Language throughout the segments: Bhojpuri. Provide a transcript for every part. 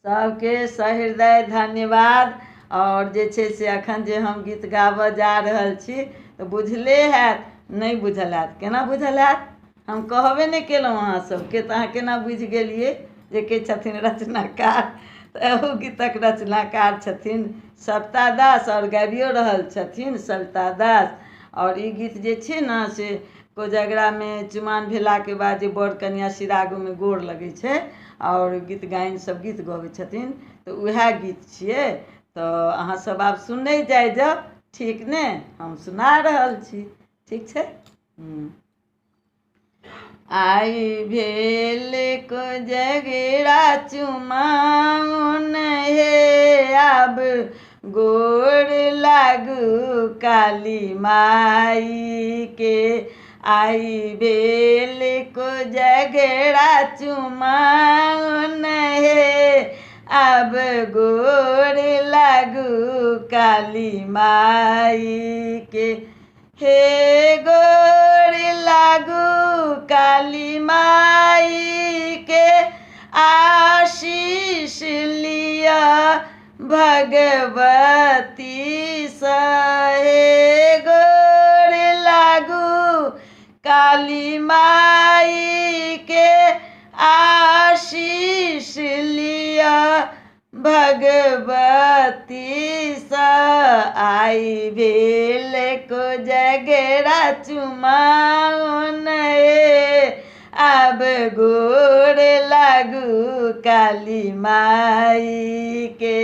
सबके सहृदय धन्यवाद। और जे छे से अखन जे हम गीत गाबऽ जा रहल छी तऽ बुझले हैत, नहीं बुझल हैत। केना बुझल हैत? हम कहबे नहीं केलहुँ अहाँ सबके, तऽ अहाँ केना बुझि गेलिए जे के छथिन रचनाकार। तऽ एहू गीतक रचनाकार छथिन सविता दास, और गाबियो रहल छथिन सविता दास। और ई गीत जे छै ने से कोजगरामे चुमाओन भेलाके बाद जे बर कनिया सिरागोमे गोर लगै छै और गीत गायन सब गीत गबै छथिन, तऽ उएह गीत छियै। तऽ अहाँ सब आब सुनै जाइ जाउ, ठीक ने? हम सुना रहल छी, ठीक छै? आई भेल कोजगरा चुमाओन हे, आब गोर लागू काली माई के। आई भेल कोजगरा चुमाओन हे, अब गोर लागू काली माई के। हे गोर लागू काली माई के, आशीष लिया भगवती सहे। गोर लागू काली माई के, आशीष लिया भगवती सा। आई भेल कोजगरा चुमाओन हे, अब गोर लागू काली माई के।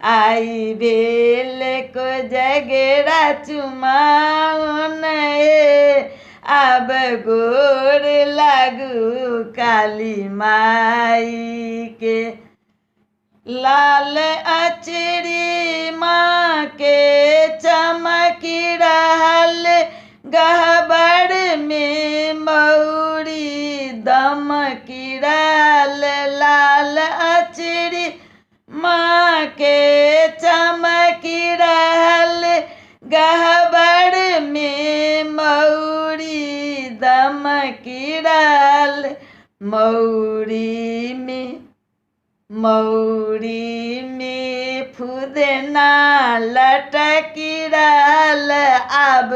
आई भेल कोजगरा चुमाओन हे, अब गोर लागू काली माई के। लाल अचरी माँ के चमकी रहल, गहबर में मौरी दमकी रहल। लाल अचरी माँ के चमकी रहल, गहबर में मौरी दमकी रहल। मौरी में फुदना लटकी रहल, अब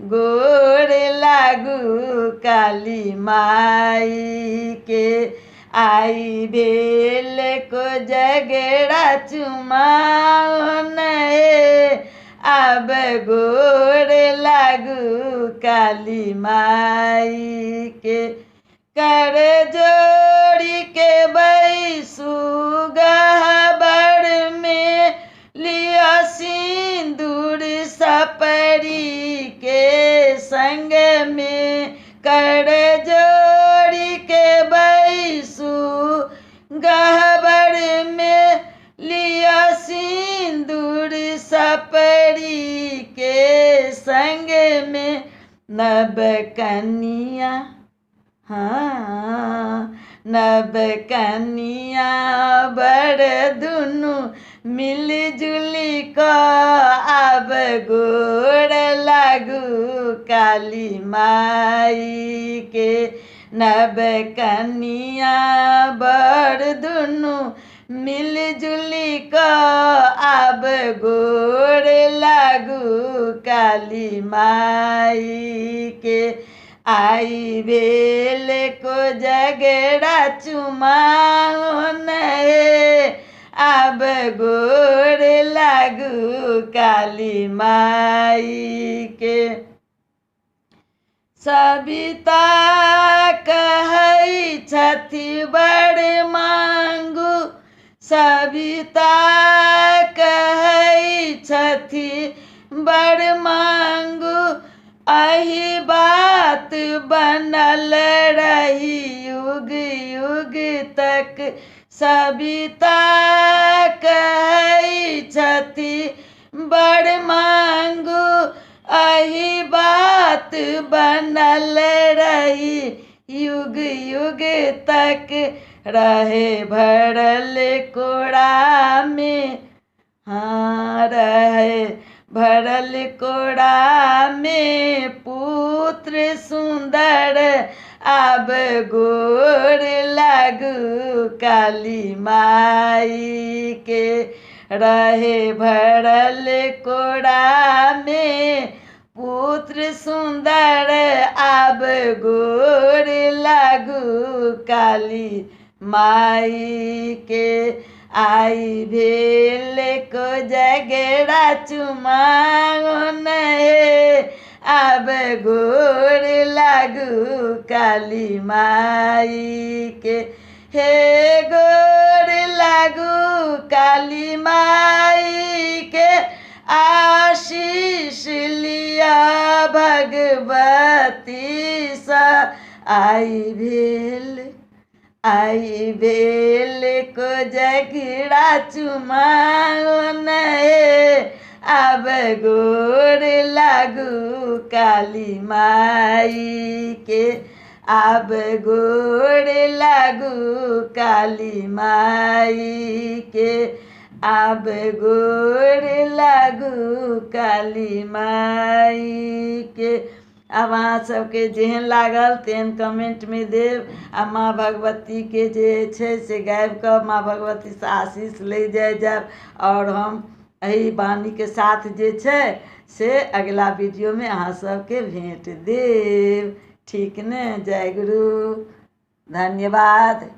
गोर लागू काली माई के। आई भेल कोजगरा चुमाओन हे, अब गोर लागू काली माई के। कर जोड़ी के बैसू गहबर में, लिया सिंदूर सपरी के संग में। कर जोड़ी के बैसू गहबर में, लिया सिंदूर सपरी के संग में। नव कन्या, हाँ, नव कन्या बर दुनु मिलजुली को, अब गोर लागू काली माई के। नव कन्या बर दुनु मिलजुली को, अब गोर लागू काली माई के। आई भेल कोजगरा चुमाओन हे, अब गोर लागू काली माई के। सविता कहै छथि बड़ मांगू, सविता कहै छथि बड़ मांगू। अही बात बनल रही युग युग तक, सविता कहै छथि बड़ मांगू। अही बात बनल रही युग युग तक, रहे भरल कोड़ा में, हाँ, रहे भरल कोड़ा में पुत्र सुंदर, आब गोर लागू काली माई के। रहे भरल कोड़ा में पुत्र सुंदर, आब गोर लागू काली माई के। आई भेल को जगड़ा चुमाओन हे, आब गोर लागू काली माई के। हे गोर लागू काली माई के, आशीष लिया भगवती सा। आई भेल को जगड़ा चुमाओन हे, आब गोर लागू काली माई के। आब गोर लागू काली माई के। आब गोर लागू काली माई के। अब अहाँ सबके जेहन लागल तेहन कमेंट में देव। आ माँ भगवती के जे छै से गाबि कऽ माँ भगवती से आशीष ले जायब। और हम एही बानी के साथ जे छै से अगला वीडियो में अहाँ सबके भेंट देव। ठीक ने? जय गुरु, धन्यवाद।